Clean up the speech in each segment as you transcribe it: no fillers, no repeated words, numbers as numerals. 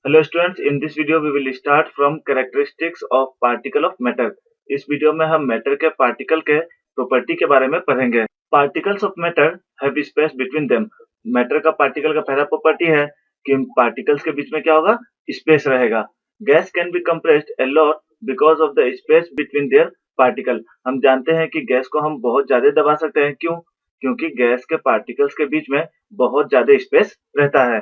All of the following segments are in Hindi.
Hello students, in this video we will start from characteristics of particle of matter. इस वीडियो में हम मैटर के पार्टिकल के प्रॉपर्टी के बारे में पढ़ेंगे। Particles of matter have space between them. Matter का पार्टिकल का पहला प्रॉपर्टी है कि पार्टिकल्स के बीच में क्या होगा, स्पेस रहेगा। Gas can be compressed a lot because of the space between their particle. हम जानते हैं कि गैस को हम बहुत ज्यादा दबा सकते हैं। क्यों? क्योंकि गैस के पार्टिकल्स के बीच में बहुत ज्यादा स्पेस रहता है।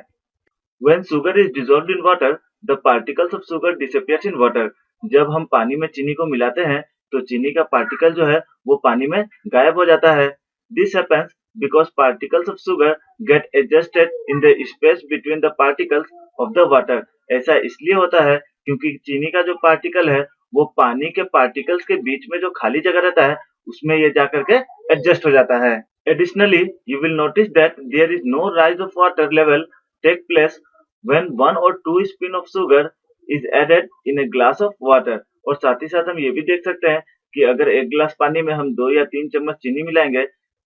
When sugar is dissolved in water, the particles of sugar disappears in water. जब हम पानी में चीनी को मिलाते हैं तो चीनी का पार्टिकल जो है वो पानी में गायब हो जाता है। This happens because particles of sugar get adjusted in the space between the particles of the water. ऐसा इसलिए होता है क्योंकि चीनी का जो पार्टिकल है वो पानी के पार्टिकल्स के बीच में जो खाली जगह रहता है उसमें ये जाकर के एडजस्ट हो जाता है। Additionally, you will notice that there is no rise of water level take place when 1 or 2 spoon of sugar is added in a glass of water। और साथ ही साथ हम ये भी देख सकते हैं कि अगर एक गिलास पानी में हम 2 या 3 चम्मच चीनी मिलाएंगे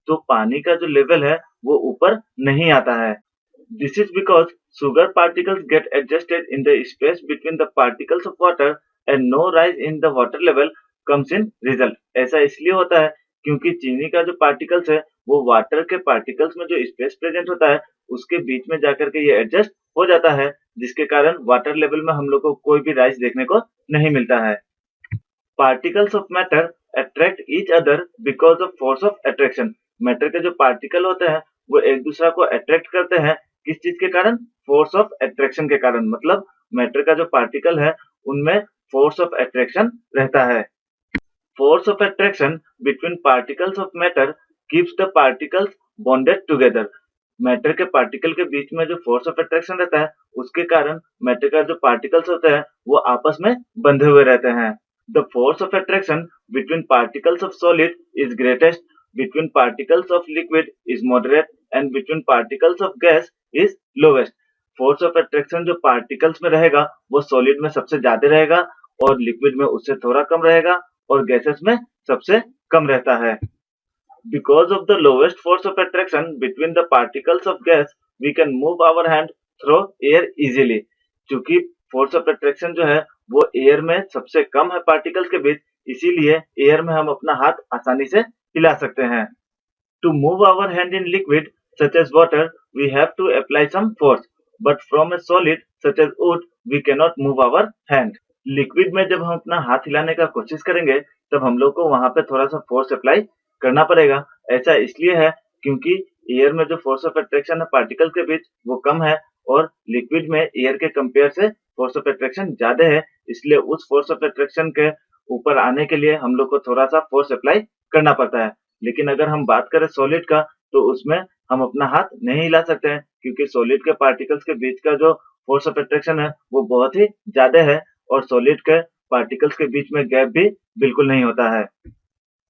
तो पानी का जो लेवल है वो ऊपर नहीं आता है। This is because sugar particles get adjusted in the space between the particles of water and no rise in the water level comes in result। ऐसा इसलिए होता है क्योंकि चीनी का जो पार्टिकल्स है वो वाटर के पार्टिकल्स में जो स्पेस प्रेजेंट होता है उसके बीच में जाकर के ये एडजस्ट हो जाता है, जिसके कारण वाटर लेवल में हम लोग को कोई भी राइज देखने को नहीं मिलता है। Particles of matter attract each other because of force of attraction. Matter के जो पार्टिकल होते हैं वो एक दूसरा को अट्रैक्ट करते हैं। किस चीज के कारण? फोर्स ऑफ अट्रैक्शन के कारण। मतलब मैटर का जो पार्टिकल है उनमें फोर्स ऑफ अट्रैक्शन रहता है। Force of attraction between particles of matter keeps the particles bonded together। Matter के पार्टिकल के बीच में जो फोर्स ऑफ अट्रैक्शन रहता है उसके कारण मैटर का जो पार्टिकल्स होते हैं वो आपस में बंधे हुए रहते हैं। The force of attraction between particles of solid is greatest, between particles of liquid is moderate and between particles of gas is lowest. Force of attraction जो पार्टिकल्स में रहेगा वो सॉलिड में सबसे ज्यादा रहेगा और लिक्विड में उससे थोड़ा कम रहेगा और गैसेस में सबसे कम रहता है। Because of the lowest force of attraction between the particles of gas, we can move our hand through air easily। क्योंकि फोर्स ऑफ अट्रैक्शन जो है वो एयर में सबसे कम है पार्टिकल्स के बीच, इसीलिए एयर में हम अपना हाथ आसानी से हिला सकते हैं। To move our hand in liquid such as water, we have to apply some force, but from a solid such as wood, we cannot move our hand। Liquid में जब हम अपना हाथ हिलाने का कोशिश करेंगे तब हम लोग को वहां पे थोड़ा सा फोर्स अप्लाई करना पड़ेगा। ऐसा इसलिए है क्योंकि एयर में जो फोर्स ऑफ अट्रैक्शन है पार्टिकल के बीच वो कम है और लिक्विड में एयर के कंपेयर से फोर्स ऑफ अट्रैक्शन ज्यादा है, इसलिए उस फोर्स ऑफ अट्रैक्शन के ऊपर आने के लिए हम लोग को थोड़ा सा फोर्स अप्लाई करना पड़ता है। लेकिन अगर हम बात करें सॉलिड का तो उसमें हम अपना हाथ नहीं हिला सकते हैं क्योंकि सॉलिड के पार्टिकल्स के बीच का जो फोर्स ऑफ अट्रैक्शन है वो बहुत ही ज्यादा है और सॉलिड के पार्टिकल्स के बीच में गैप भी बिल्कुल नहीं होता है।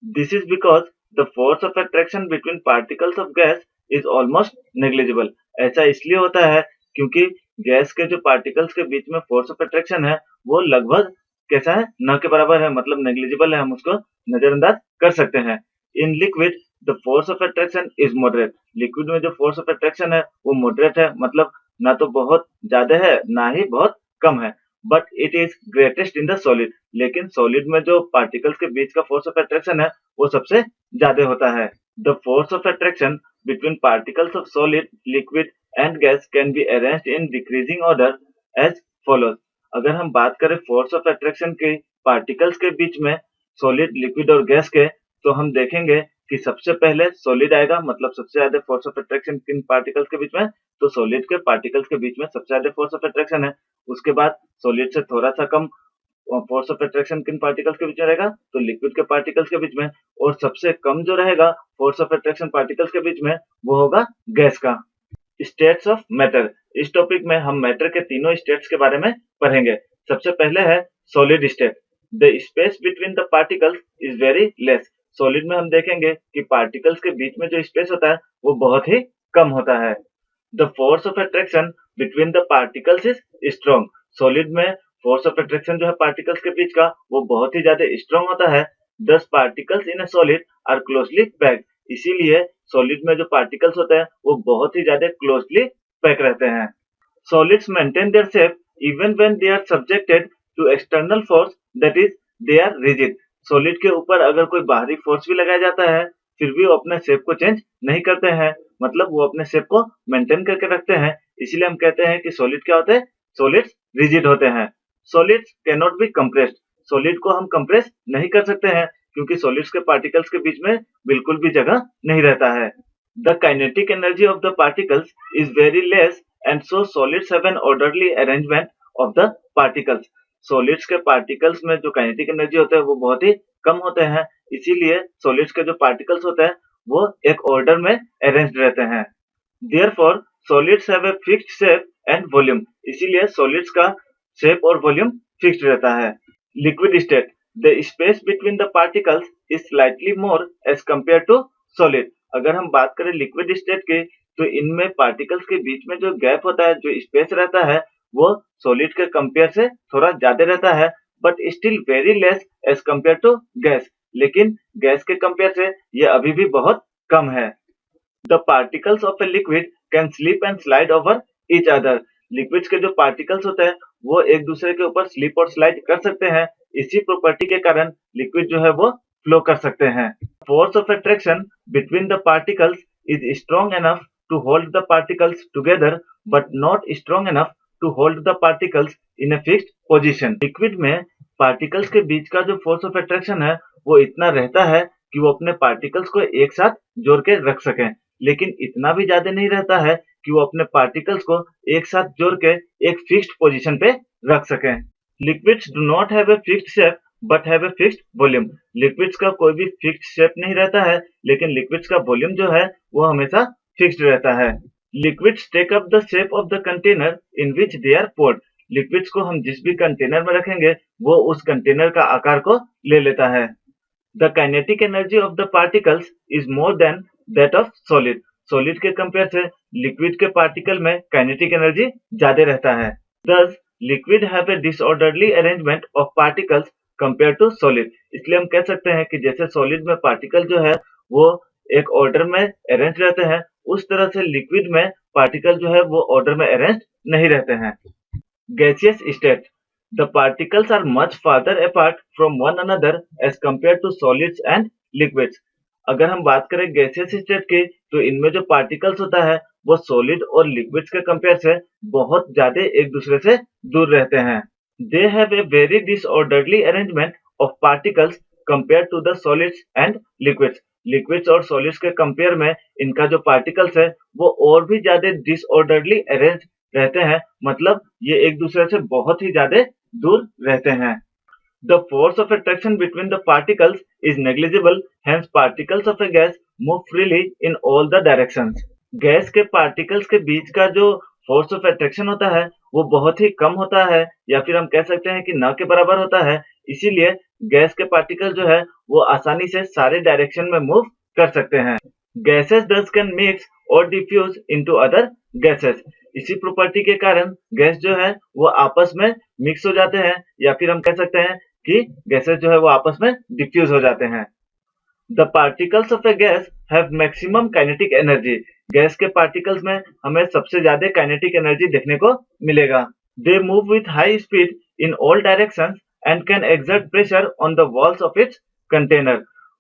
This is because the force of attraction between particles of gas is almost negligible. ऐसा इसलिए होता है क्योंकि गैस के जो पार्टिकल्स के बीच में फोर्स ऑफ अट्रैक्शन है वो लगभग कैसा है, न के बराबर है, मतलब नेग्लिजिबल है, हम उसको नजरअंदाज कर सकते हैं। In liquid the force of attraction is moderate. Liquid में जो फोर्स ऑफ अट्रैक्शन है वो मॉडरेट है, मतलब ना तो बहुत ज्यादा है ना ही बहुत कम है। But it is greatest in the solid. लेकिन सॉलिड में जो पार्टिकल्स के बीच का फोर्स ऑफ अट्रैक्शन है वो सबसे ज्यादा होता है। The force of attraction between particles of solid, liquid and gas can be arranged in decreasing order as follows. अगर हम बात करें फोर्स ऑफ अट्रैक्शन के पार्टिकल्स के बीच में सॉलिड, लिक्विड और गैस के, तो हम देखेंगे कि सबसे पहले सॉलिड आएगा, मतलब सबसे ज्यादा फोर्स ऑफ अट्रैक्शन किन पार्टिकल्स के बीच में, तो सॉलिड के पार्टिकल्स के बीच में सबसे ज्यादा फोर्स ऑफ अट्रैक्शन है। उसके बाद सॉलिड से थोड़ा सा कम फोर्स ऑफ अट्रैक्शन किन पार्टिकल्स के बीच में रहेगा, तो लिक्विड के पार्टिकल्स के बीच में, और सबसे कम जो रहेगा फोर्स ऑफ अट्रैक्शन पार्टिकल्स के बीच में वो होगा गैस का। States of matter. इस टॉपिक में हम मैटर के तीनों स्टेट्स के बारे में पढ़ेंगे। सबसे पहले है solid state. The space between the particles is very less. Solid में हम देखेंगे कि पार्टिकल्स के बीच में जो स्पेस होता है वो बहुत ही कम होता है। The force of attraction between the particles is strong. Solid में फोर्स ऑफ अट्रैक्शन जो है पार्टिकल्स के बीच का वो बहुत ही ज्यादा स्ट्रॉन्ग होता है। 10 particles in a solid are closely packed. इसीलिए सॉलिड में जो पार्टिकल्स होते हैं वो बहुत ही ज्यादा क्लोजली पैक रहते हैं। Solids maintain their shape even when they are subjected to external force, that is they are rigid. Solid के ऊपर अगर कोई बाहरी फोर्स भी लगाया जाता है फिर भी वो अपने शेप को चेंज नहीं करते हैं, मतलब वो अपने शेप को मेंटेन करके रखते हैं। इसीलिए हम कहते हैं कि सॉलिड क्या होते हैं, सॉलिड्स रिजिड होते हैं। Solids can not be compressed, solid को हम कंप्रेस नहीं कर सकते हैं क्योंकि सॉलिड्स के पार्टिकल्स के बीच में बिल्कुल भी जगह नहीं रहता है। The kinetic energy of the particles is very less and so solids have an orderly arrangement of the particles. Solids के particles में जो kinetic energy होते हैं वो बहुत ही कम होते हैं, इसीलिए solids के जो particles होते हैं वो एक order में arranged रहते हैं। Therefore, solids have a fixed shape and volume. इसीलिए solids का shape और volume fixed रहता है। Liquid state, the space between the particles is slightly more as compared to solid. अगर हम बात करें लिक्विड स्टेट की तो इनमें पार्टिकल्स के बीच में जो गैप होता है, जो स्पेस रहता है वो सॉलिड के कंपेयर से थोड़ा ज्यादा रहता है, but still very less as compare to gas. लेकिन गैस के कंपेयर से ये अभी भी बहुत कम है। The particles of a liquid can slip and slide over each other. Liquids के जो पार्टिकल्स होते हैं वो एक दूसरे के ऊपर स्लिप और स्लाइड कर सकते हैं। इसी प्रॉपर्टी के कारण लिक्विड जो है वो फ्लो कर सकते हैं। Force of attraction between the particles is strong enough to hold the particles together but not strong enough to hold the particles in a fixed position. Liquid में पार्टिकल्स के बीच का जो फोर्स ऑफ अट्रैक्शन है वो इतना रहता है कि वो अपने पार्टिकल्स को एक साथ जोड़ के रख सकें, लेकिन इतना भी ज्यादा नहीं रहता है कि वो अपने पार्टिकल्स को एक साथ जोड़ के एक फिक्स्ड पोजीशन पे रख सकें। Liquids do not have a fixed shape but have a fixed volume. Liquids का कोई भी फिक्स्ड शेप नहीं रहता है, लेकिन लिक्विड्स का वॉल्यूम जो है वो हमेशा फिक्स्ड रहता है। Liquids take up the shape of the container in which they are poured. Liquids को हम जिस भी कंटेनर में रखेंगे वो उस कंटेनर का आकार को ले लेता है। The kinetic energy of the particles is more than that of solid. Solid के कंपेयर से लिक्विड के पार्टिकल में काइनेटिक एनर्जी ज्यादा रहता है। Thus, liquid have a disorderly arrangement of particles compare to solid. इसलिए हम कह सकते हैं कि जैसे सॉलिड में पार्टिकल जो है वो एक ऑर्डर में अरेंज रहते हैं, उस तरह से लिक्विड में पार्टिकल जो है वो ऑर्डर में अरेंज नहीं रहते हैं। Gaseous state, the particles are much farther apart from one another as compare to solids and liquids. अगर हम बात करें गैसियस स्टेट की तो इनमें जो पार्टिकल्स होता है वो सॉलिड और लिक्विड्स के कंपेयर से बहुत ज्यादा एक दूसरे से दूर रहते हैं। They have a very disorderly arrangement of particles compared to the solids and liquids. Liquids और solids के कंपेयर में इनका जो particles है वो और भी ज्यादा disorderly arranged रहते हैं, मतलब ये एक दूसरे से बहुत ही ज्यादा दूर रहते हैं। The force of attraction between the particles is negligible, hence particles of a gas move freely in all the directions. Gas के पार्टिकल्स के बीच का जो फोर्स ऑफ अट्रैक्शन होता है वो बहुत ही कम होता है, या फिर हम कह सकते हैं कि न के बराबर होता है। इसीलिए गैस के पार्टिकल जो है वो आसानी से सारे डायरेक्शन में मूव कर सकते हैं। गैसेस thus can mix और डिफ्यूज इनटू अदर गैसेस। इसी प्रॉपर्टी के कारण गैस जो है वो आपस में मिक्स हो जाते हैं, या फिर हम कह सकते हैं कि गैसेस जो है वो आपस में डिफ्यूज हो जाते हैं। The particles of a gas have maximum kinetic energy. Gas के पार्टिकल्स में हमें सबसे ज्यादा काइनेटिक एनर्जी देखने को मिलेगा। They move with high speed in all directions and can exert pressure on the walls of its container.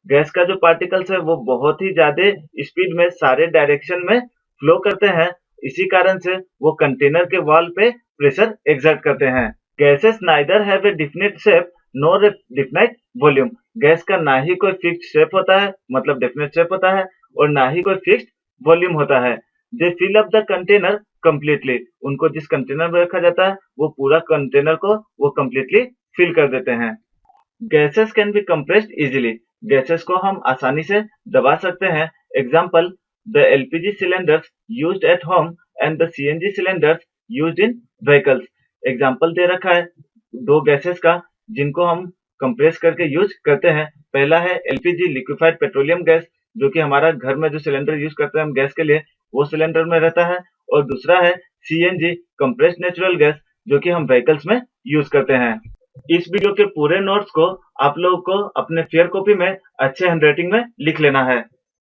Gas का जो पार्टिकल्स है वो बहुत ही ज्यादा स्पीड में सारे डायरेक्शन में फ्लो करते हैं, इसी कारण से वो कंटेनर के वॉल पे प्रेशर एक्सर्ट करते हैं। Gases neither have a definite shape nor a definite volume. Gas का ना ही कोई फिक्स्ड शेप होता है, मतलब डेफिनेट शेप होता है, और ना ही कोई फिक्स्ड वॉल्यूम होता है। They fill up the container completely. उनको जिस कंटेनर में रखा जाता है वो पूरा कंटेनर को वो कंप्लीटली फिल कर देते हैं। Gases can be compressed easily. Gases को हम आसानी से दबा सकते हैं। Example, the LPG cylinders used at home and the CNG cylinders used in vehicles. Example दे रखा है दो गैसेस का जिनको हम कंप्रेस करके यूज करते हैं। पहला है एलपीजी लिक्विफाइड पेट्रोलियम गैस, जो कि हमारा घर में जो सिलेंडर यूज करते हैं हम गैस के लिए वो सिलेंडर में रहता है, और दूसरा है सीएनजी कंप्रेस्ड नेचुरल गैस, जो कि हम व्हीकल्स में यूज करते हैं। इस वीडियो के पूरे नोट्स को आप लोगों को अपने फेयर कॉपी में अच्छे हैंडराइटिंग में लिख लेना है।